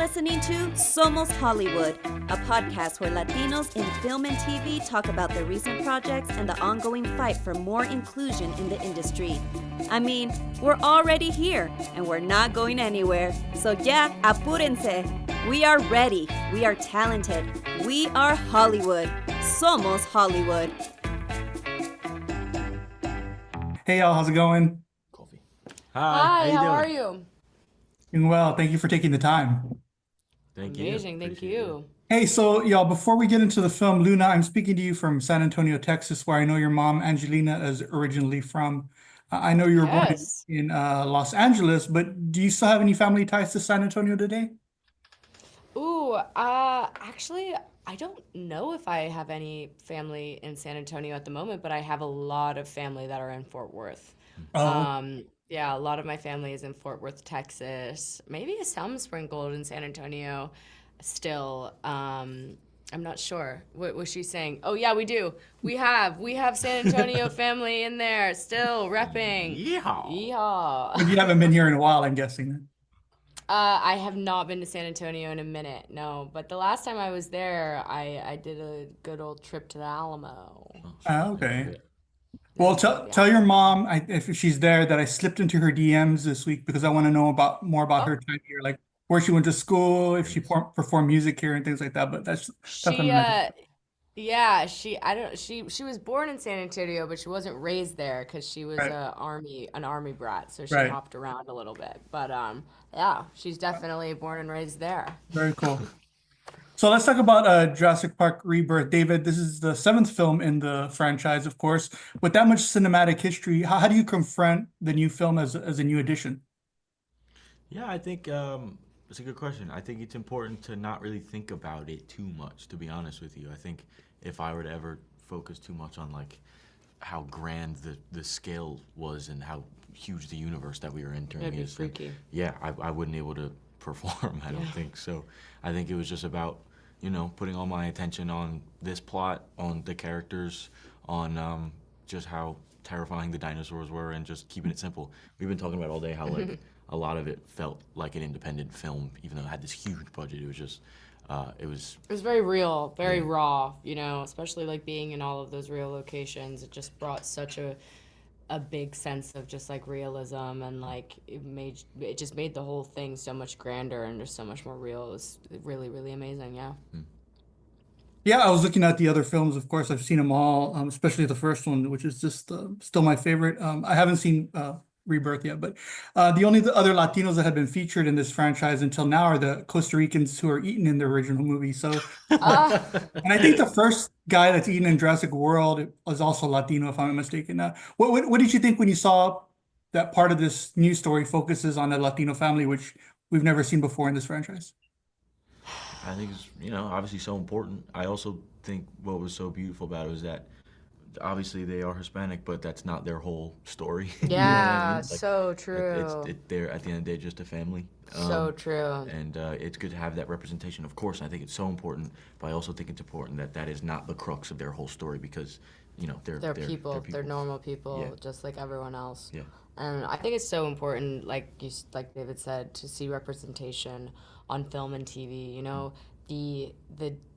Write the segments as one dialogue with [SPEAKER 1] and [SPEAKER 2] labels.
[SPEAKER 1] listening to Somos Hollywood, a podcast where Latinos in film and TV talk about their recent projects and the ongoing fight for more inclusion in the industry. I mean, we're already here, and we're not going anywhere. So yeah, apúrense. We are ready. We are talented. We are Hollywood. Somos Hollywood.
[SPEAKER 2] Hey y'all, how's it going?
[SPEAKER 3] Coffee.
[SPEAKER 4] Hi, how are you?
[SPEAKER 2] Doing well. Thank you for taking the time.
[SPEAKER 3] Thank you.
[SPEAKER 4] Amazing, thank you.
[SPEAKER 2] Hey, so y'all, before we get into the film, Luna, I'm speaking to you from San Antonio, Texas, where I know your mom, Angelina, is originally from. I know you were born
[SPEAKER 4] Yes.
[SPEAKER 2] in Los Angeles, but do you still have any family ties to San Antonio today?
[SPEAKER 4] Ooh, actually, I don't know if I have any family in San Antonio at the moment, but I have a lot of family that are in Fort Worth.
[SPEAKER 2] Oh,
[SPEAKER 4] Yeah, a lot of my family is in Fort Worth, Texas. Maybe some sprinkled in San Antonio still. I'm not sure. What was she saying? Oh yeah, we do. We have San Antonio family in there still repping.
[SPEAKER 3] Yeehaw.
[SPEAKER 4] Yeehaw.
[SPEAKER 2] but you haven't been here in a while, I'm guessing.
[SPEAKER 4] I have not been to San Antonio in a minute, no. But the last time I was there, I did a good old trip to the Alamo.
[SPEAKER 2] Okay. Well, tell your mom if she's there that I slipped into her DMs this week because I want to know more about her
[SPEAKER 4] Oh,
[SPEAKER 2] time here, like where she went to school, if she performed music here and things like that. But that's
[SPEAKER 4] she
[SPEAKER 2] definitely
[SPEAKER 4] yeah, she was born in San Antonio, but she wasn't raised there because she was
[SPEAKER 2] right,
[SPEAKER 4] an army brat, so she
[SPEAKER 2] right.
[SPEAKER 4] hopped around a little bit. But yeah, she's definitely born and raised there.
[SPEAKER 2] Very cool. So let's talk about Jurassic Park Rebirth. David, this is the seventh film in the franchise, of course. With that much cinematic history, how do you confront the new film as a new addition?
[SPEAKER 3] Yeah, I think it's a good question. I think it's important to not really think about it too much, to be honest with you. I think if I were to ever focus too much on like how grand the scale was and how huge the universe that we were entering
[SPEAKER 4] It'd be
[SPEAKER 3] is, then
[SPEAKER 4] freaky.
[SPEAKER 3] yeah, I wouldn't able to perform, I don't
[SPEAKER 4] Yeah.
[SPEAKER 3] think. So I think it was just about, putting all my attention on this plot, on the characters, on just how terrifying the dinosaurs were, and just keeping it simple. We've been talking about all day how like a lot of it felt like an independent film, even though it had this huge budget. It was just, it was,
[SPEAKER 4] It was very real, very
[SPEAKER 3] yeah,
[SPEAKER 4] raw, especially like being in all of those real locations. It just brought such a big sense of just like realism, and like it just made the whole thing so much grander and just so much more real. It was really, really amazing, yeah.
[SPEAKER 2] Yeah, I was looking at the other films. Of course, I've seen them all, especially the first one, which is just still my favorite. I haven't seen Rebirth yet, but the other Latinos that have been featured in this franchise until now are the Costa Ricans who are eaten in the original movie. So,
[SPEAKER 4] Ah,
[SPEAKER 2] and I think the first guy that's eaten in Jurassic World was also Latino, if I'm not mistaken. What did you think when you saw that part of this news story focuses on a Latino family, which we've never seen before in this franchise?
[SPEAKER 3] I think it's, obviously so important. I also think what was so beautiful about it was that obviously they are Hispanic, but that's not their whole story. You know what I
[SPEAKER 4] yeah,
[SPEAKER 3] mean? Like,
[SPEAKER 4] so true.
[SPEAKER 3] they're at the end of the day just a family.
[SPEAKER 4] So true.
[SPEAKER 3] And it's good to have that representation. Of course, I think it's so important, but I also think it's important that that is not the crux of their whole story because,
[SPEAKER 4] They're
[SPEAKER 3] they're
[SPEAKER 4] people, they're
[SPEAKER 3] people.
[SPEAKER 4] normal people,
[SPEAKER 3] Yeah,
[SPEAKER 4] just like everyone else.
[SPEAKER 3] yeah.
[SPEAKER 4] And I think it's so important, like David said, to see representation on film and TV. The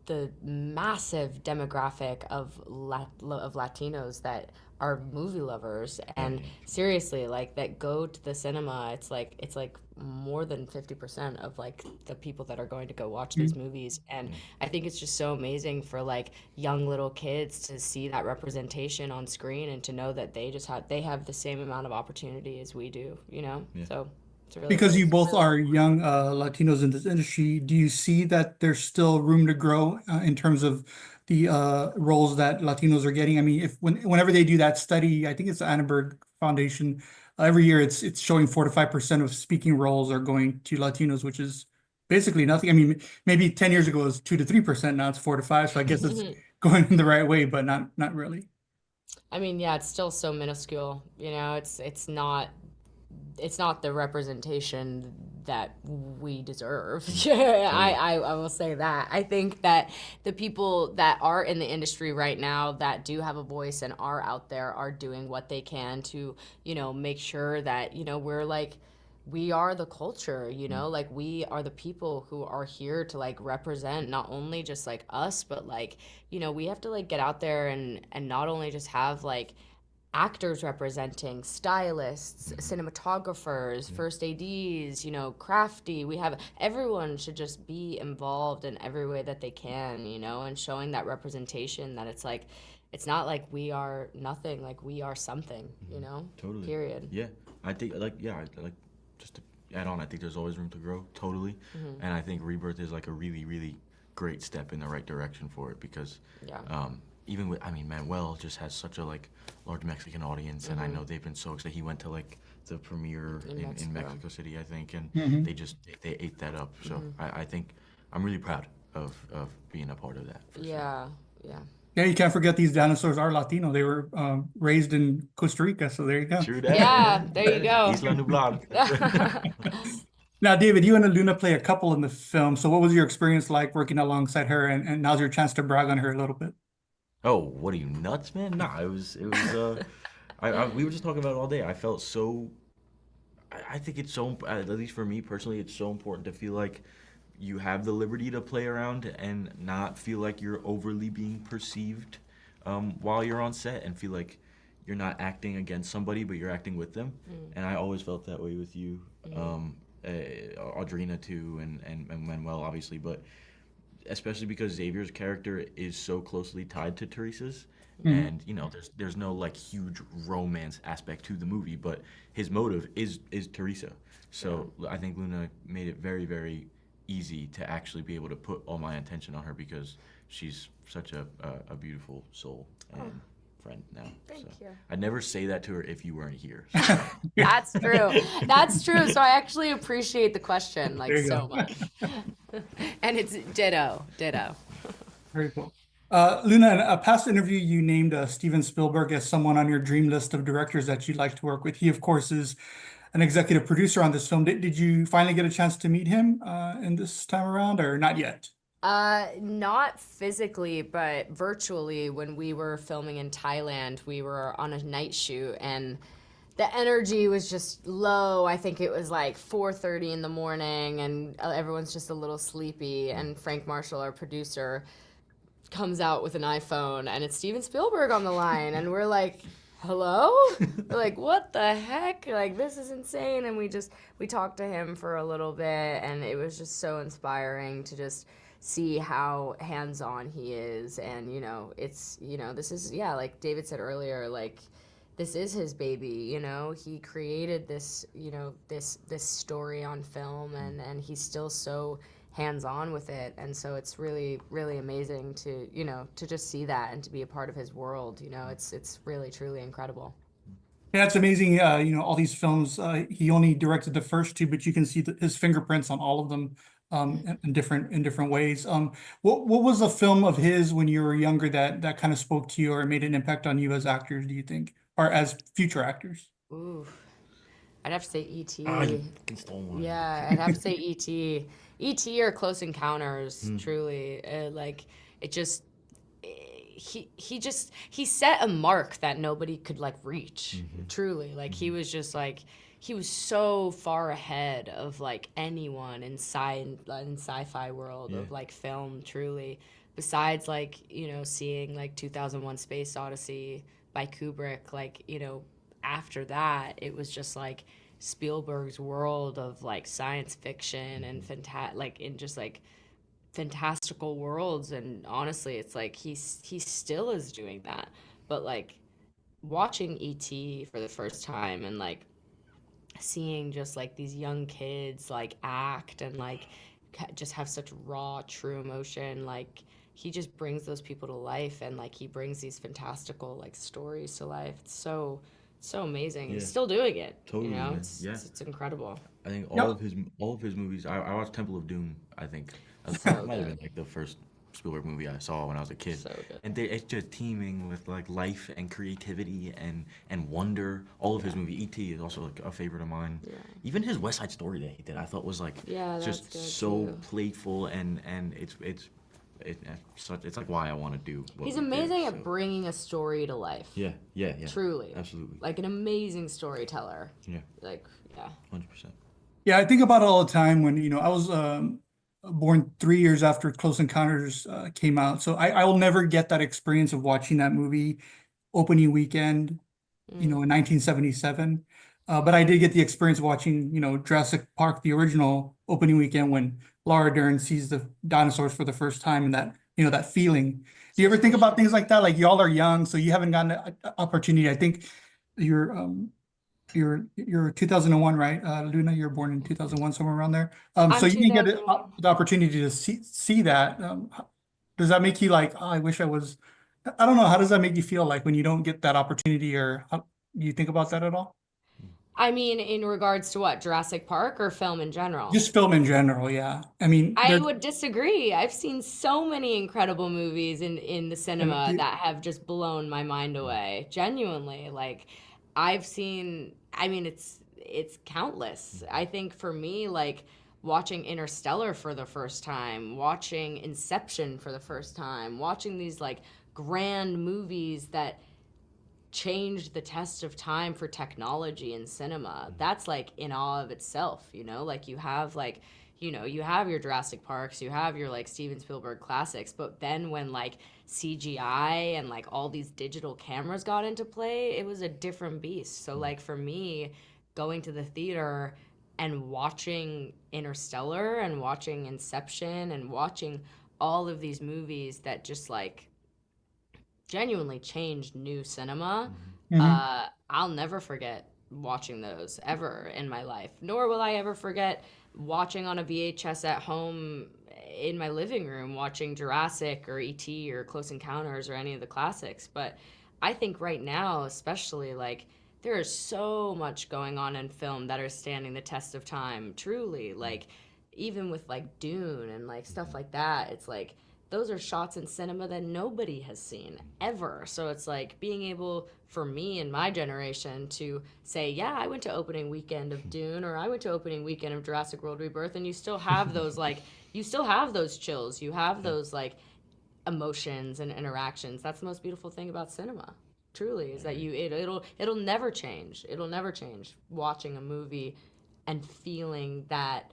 [SPEAKER 4] the massive demographic of Latinos that are movie lovers, and seriously, like that go to the cinema. It's like more than 50% of like the people that are going to go watch these movies, and I think it's just so amazing for like young little kids to see that representation on screen and to know that they have the same amount of opportunity as we do.
[SPEAKER 3] Yeah.
[SPEAKER 4] So it's really
[SPEAKER 2] Because
[SPEAKER 4] really
[SPEAKER 2] you both
[SPEAKER 4] really
[SPEAKER 2] are
[SPEAKER 4] important.
[SPEAKER 2] young Latinos in this industry, do you see that there's still room to grow in terms of the roles that Latinos are getting? I mean, whenever they do that study, I think it's the Annenberg Foundation, every year it's showing 4 to 5% of speaking roles are going to Latinos, which is basically nothing. I mean, maybe 10 years ago it was 2 to 3%, now it's 4 to 5. So I guess it's going in the right way, but not really.
[SPEAKER 4] I mean, yeah, it's still so minuscule. It's not the representation that we deserve. Yeah, I will say that. I think that the people that are in the industry right now that do have a voice and are out there are doing what they can to, make sure that, we're like we are the culture, you know, like we are the people who are here to like represent not only just like us, but like, you know, we have to like get out there and not only just have like actors representing, stylists, cinematographers, first ADs, you know, crafty. We have everyone should just be involved in every way that they can, you know, and showing that representation that it's like it's not like we are nothing, like we are something, you know?
[SPEAKER 3] Totally.
[SPEAKER 4] Period.
[SPEAKER 3] Yeah, I think like just to add on, I think there's always room to grow. Totally. And I think Rebirth is like a really, really great step in the right direction for it because even with, I mean, Manuel just has such a like large Mexican audience, and I know they've been so excited. He went to like the premiere in Mexico City, I think, and they ate that up. So I think I'm really proud of being a part of that. For sure.
[SPEAKER 4] Yeah.
[SPEAKER 2] Yeah, you can't forget these dinosaurs are Latino. They were raised in Costa Rica, so there you go.
[SPEAKER 3] True that.
[SPEAKER 4] Yeah, there you go.
[SPEAKER 3] Isla Nublada.
[SPEAKER 2] Now, David, you and Luna play a couple in the film. So what was your experience like working alongside her? And now's your chance to brag on her a little bit.
[SPEAKER 3] Oh, what are you, nuts, man? Nah, it was we were just talking about it all day. I felt so, I think it's so, at least for me personally, it's so important to feel like you have the liberty to play around and not feel like you're overly being perceived while you're on set, and feel like you're not acting against somebody, but you're acting with them. And I always felt that way with you, Audrina too, and Manuel obviously, but especially because Xavier's character is so closely tied to Teresa's. And you know, there's no like huge romance aspect to the movie, but his motive is Teresa. So I think Luna made it very, very easy to actually be able to put all my attention on her because she's such a beautiful soul and friend now.
[SPEAKER 4] Thank you.
[SPEAKER 3] I'd never say that to her if you weren't here.
[SPEAKER 4] That's true. That's true. So I actually appreciate the question like so much. And it's ditto.
[SPEAKER 2] Very cool. Luna, in a past interview, you named Steven Spielberg as someone on your dream list of directors that you'd like to work with. He, of course, is an executive producer on this film. Did you finally get a chance to meet him in this time around, or not yet?
[SPEAKER 4] Not physically, but virtually. When we were filming in Thailand, we were on a night shoot, and the energy was just low. I think it was like 4:30 in the morning, and everyone's just a little sleepy. And Frank Marshall, our producer, comes out with an iPhone, and it's Steven Spielberg on the line, and we're like, hello? We're like, what the heck? Like, this is insane. And we talked to him for a little bit, and it was just so inspiring to just see how hands-on he is. And, you know, it's, you know, this is, yeah, like David said earlier, like, this is his baby, you know? He created this, you know, this story on film, and he's still so hands-on with it. And so it's really, really amazing to, you know, to just see that and to be a part of his world. You know, it's really, truly incredible.
[SPEAKER 2] Yeah, it's amazing. You know, all these films, he only directed the first two, but you can see his fingerprints on all of them in different ways. What was a film of his when you were younger that kind of spoke to you or made an impact on you as actors, do you think, or as future actors?
[SPEAKER 4] Ooh, I'd have to say E.T.
[SPEAKER 3] Oh, you fucking stole one.
[SPEAKER 4] Yeah, I'd have to say E.T. E.T. or Close Encounters, truly. Like, it just, he set a mark that nobody could, like, reach, truly. Like, he was just, like, he was so far ahead of, like, anyone in sci-fi world of, like, film, truly. Besides, like, you know, seeing, like, 2001 Space Odyssey by Kubrick, like, you know, after that, it was just, like, Spielberg's world of like science fiction and fantastical worlds. And honestly, it's like he still is doing that. But like watching E.T. for the first time and like seeing just like these young kids like act and like just have such raw, true emotion, like he just brings those people to life, and like he brings these fantastical like stories to life. It's so amazing. He's still doing it.
[SPEAKER 3] Totally,
[SPEAKER 4] you know,
[SPEAKER 3] man.
[SPEAKER 4] it's incredible.
[SPEAKER 3] I think all of his movies. I watched Temple of Doom. I think that might have been like the first Spielberg movie I saw when I was a kid.
[SPEAKER 4] So good.
[SPEAKER 3] And it's just teeming with like life and creativity and wonder. All of his movies. E.T. is also like a favorite of mine. Yeah. Even his West Side Story that he did, I thought was like just so playful, and it's like why I want to do what
[SPEAKER 4] He's
[SPEAKER 3] we
[SPEAKER 4] amazing
[SPEAKER 3] did,
[SPEAKER 4] at bringing a story to life.
[SPEAKER 3] Yeah.
[SPEAKER 4] Truly.
[SPEAKER 3] Absolutely.
[SPEAKER 4] Like an amazing storyteller.
[SPEAKER 3] Yeah.
[SPEAKER 4] Like, yeah.
[SPEAKER 3] 100%.
[SPEAKER 2] Yeah, I think about it all the time when, I was born 3 years after Close Encounters came out. So I will never get that experience of watching that movie opening weekend, in 1977. But I did get the experience of watching, Jurassic Park, the original opening weekend when Laura Dern sees the dinosaurs for the first time and that feeling. Do you ever think about things like that? Like y'all are young, so you haven't gotten an opportunity. I think you're you're 2001, right? Luna, you're born in 2001, somewhere around there. So
[SPEAKER 4] I'm
[SPEAKER 2] you didn't get
[SPEAKER 4] 2001.
[SPEAKER 2] the opportunity to see that. Does that make you like, oh, I wish I was, I don't know, how does that make you feel like when you don't get that opportunity, or do you think about that at all?
[SPEAKER 4] I mean, in regards to what, Jurassic Park or film in general?
[SPEAKER 2] Just film in general, yeah. I mean,
[SPEAKER 4] I
[SPEAKER 2] there's,
[SPEAKER 4] would disagree. I've seen so many incredible movies in the
[SPEAKER 2] and
[SPEAKER 4] cinema that have just blown my mind away. Genuinely, like I mean it's countless. I think for me, like watching Interstellar for the first time, watching Inception for the first time, watching these like grand movies that changed the test of time for technology and cinema. That's like in awe of itself, like you have your Jurassic Parks, you have your like Steven Spielberg classics, but then when like CGI and like all these digital cameras got into play, it was a different beast. So like for me, going to the theater and watching Interstellar and watching Inception and watching all of these movies that just like genuinely changed new cinema.
[SPEAKER 2] Mhm.
[SPEAKER 4] I'll never forget watching those ever in my life, nor will I ever forget watching on a VHS at home in my living room, watching Jurassic or ET or Close Encounters or any of the classics. But I think right now, especially, like, there is so much going on in film that are standing the test of time, truly. Like, even with like Dune and like stuff like that, it's like those are shots in cinema that nobody has seen ever. So it's like being able for me and my generation to say, yeah, I went to opening weekend of Dune or I went to opening weekend of Jurassic World Rebirth, and you still have those like you still have those chills, you have those like emotions and interactions. That's the most beautiful thing about cinema. Truly, is that it'll never change. It'll never change watching a movie and feeling that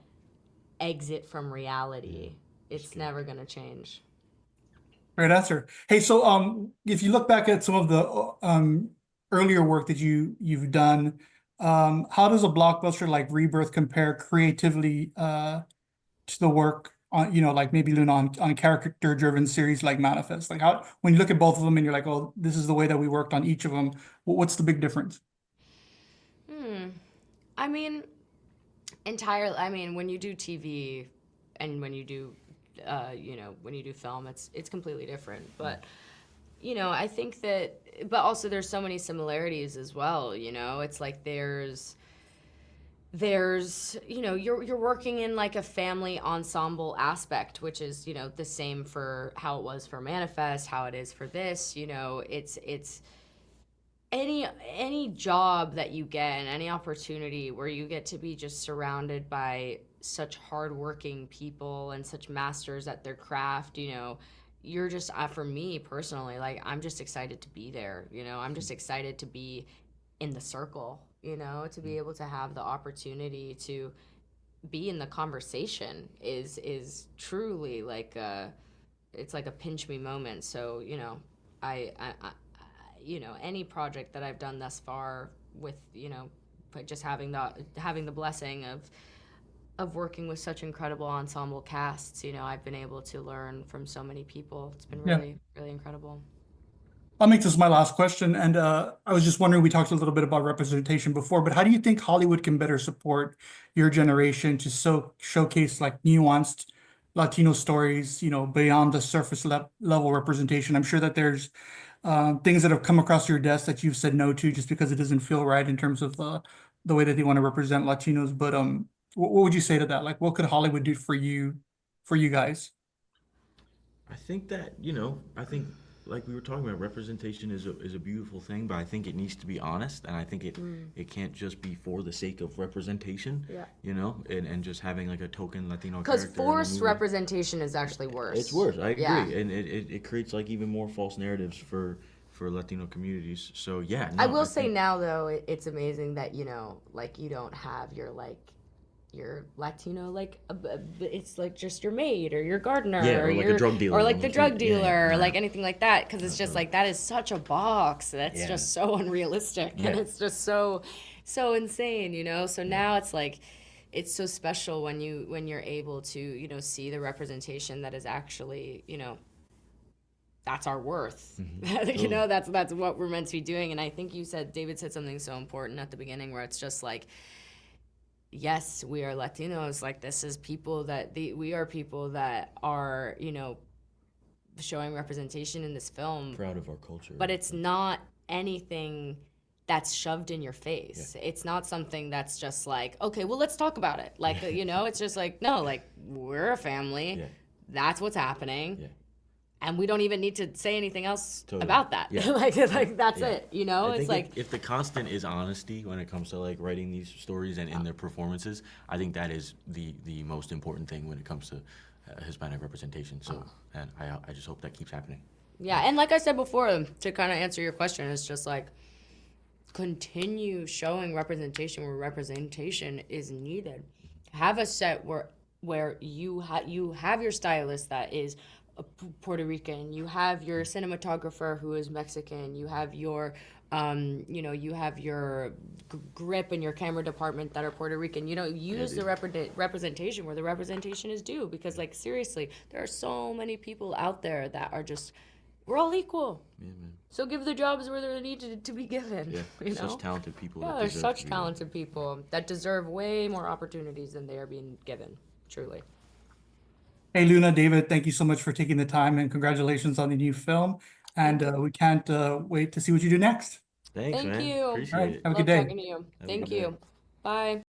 [SPEAKER 4] exit from reality. It's never going to change.
[SPEAKER 2] Great answer. Hey, so if you look back at some of the earlier work that you've done, how does a blockbuster like Rebirth compare creatively to the work on, like maybe Luna on a character-driven series like Manifest? Like how when you look at both of them and you're like, oh, this is the way that we worked on each of them. What's the big difference?
[SPEAKER 4] Hmm. I mean, entirely. I mean, when you do TV and when you do, when you do film, it's completely different. But I think that, but also there's so many similarities as well. It's like there's you're working in like a family ensemble aspect, which is the same for how it was for Manifest, how it is for this. It's any job that you get and any opportunity where you get to be just surrounded by such hardworking people and such masters at their craft, you're just for me personally, like I'm just excited to be there. I'm just excited to be in the circle, to be able to have the opportunity to be in the conversation is truly like it's like a pinch me moment. So I any project that I've done thus far with but just having the blessing of working with such incredible ensemble casts, I've been able to learn from so many people. It's been
[SPEAKER 2] Yeah.
[SPEAKER 4] really really incredible.
[SPEAKER 2] I'll make this my last question. And I was just wondering, we talked a little bit about representation before, but how do you think Hollywood can better support your generation to showcase like nuanced Latino stories, beyond the surface level representation? I'm sure that there's things that have come across your desk that you've said no to just because it doesn't feel right in terms of the way that they want to represent Latinos. But what would you say to that? Like, what could Hollywood do for you guys?
[SPEAKER 3] I think that, I think like we were talking about, representation is a beautiful thing, but I think it needs to be honest, and I think it can't just be for the sake of representation,
[SPEAKER 4] Yeah.
[SPEAKER 3] And just having like a token Latino
[SPEAKER 4] Because
[SPEAKER 3] character in a
[SPEAKER 4] forced
[SPEAKER 3] movie.
[SPEAKER 4] representation is actually worse.
[SPEAKER 3] It's worse, I agree.
[SPEAKER 4] Yeah.
[SPEAKER 3] And it creates like even more false narratives for Latino communities. So yeah,
[SPEAKER 4] I
[SPEAKER 3] no,
[SPEAKER 4] will
[SPEAKER 3] I
[SPEAKER 4] say
[SPEAKER 3] think
[SPEAKER 4] now though, it's amazing that like you don't have your like you're Latino, like it's like just your maid or your gardener
[SPEAKER 3] Yeah, or like a
[SPEAKER 4] your
[SPEAKER 3] drug dealer
[SPEAKER 4] or like the
[SPEAKER 3] almost.
[SPEAKER 4] drug
[SPEAKER 3] Yeah, yeah,
[SPEAKER 4] dealer or
[SPEAKER 3] nah.
[SPEAKER 4] like anything like that, because it's just
[SPEAKER 3] Absolutely.
[SPEAKER 4] like that is such a box that's
[SPEAKER 3] Yeah.
[SPEAKER 4] just so unrealistic, and
[SPEAKER 3] Yeah.
[SPEAKER 4] it's just so insane, you know. So now it's like it's so special when you're able to, you know, see the representation that is actually, you know, that's our worth. You know, that's what we're meant to be doing. And I think David said something so important at the beginning, where it's just like, yes, we are Latinos. Like, this is people we are people that are, you know, showing representation in this film.
[SPEAKER 3] Proud of our culture.
[SPEAKER 4] But it's not anything that's shoved in your face. Yeah. It's not something that's just like, okay, well, let's talk about it. Like, you know, it's just like, no, like, we're a family.
[SPEAKER 3] Yeah.
[SPEAKER 4] That's what's happening.
[SPEAKER 3] Yeah.
[SPEAKER 4] And we don't even need to say anything else
[SPEAKER 3] Totally.
[SPEAKER 4] about that.
[SPEAKER 3] Yeah.
[SPEAKER 4] like that's it. You know,
[SPEAKER 3] I
[SPEAKER 4] it's
[SPEAKER 3] think
[SPEAKER 4] like
[SPEAKER 3] if the constant is honesty when it comes to like writing these stories and in their performances, I think that is the most important thing when it comes to Hispanic representation. So, and I just hope that keeps happening.
[SPEAKER 4] yeah. And like I said before, to kind of answer your question, it's just like continue showing representation where representation is needed. Have a set where you have your stylist that is Puerto Rican, you have your cinematographer who is Mexican, you have your you know, you have your grip and your camera department that are Puerto Rican. You know, use the representation where the representation is due, because like seriously, there are so many people out there that are just, we're all equal.
[SPEAKER 3] Yeah, man.
[SPEAKER 4] So give the jobs where they're needed to be given.
[SPEAKER 3] Yeah,
[SPEAKER 4] you know?
[SPEAKER 3] such talented people.
[SPEAKER 4] Yeah,
[SPEAKER 3] that
[SPEAKER 4] there's
[SPEAKER 3] deserve
[SPEAKER 4] such
[SPEAKER 3] to be there.
[SPEAKER 4] talented people that deserve way more opportunities than they are being given. Truly.
[SPEAKER 2] Hey, Luna, David, thank you so much for taking the time, and congratulations on the new film. And we can't wait to see what you do next.
[SPEAKER 3] Thanks,
[SPEAKER 4] Thank
[SPEAKER 3] man.
[SPEAKER 4] you.
[SPEAKER 3] Appreciate
[SPEAKER 2] All right,
[SPEAKER 3] it.
[SPEAKER 2] have a
[SPEAKER 4] Love
[SPEAKER 2] good day.
[SPEAKER 4] talking to you.
[SPEAKER 3] a
[SPEAKER 4] Thank
[SPEAKER 3] good day.
[SPEAKER 4] you. Bye.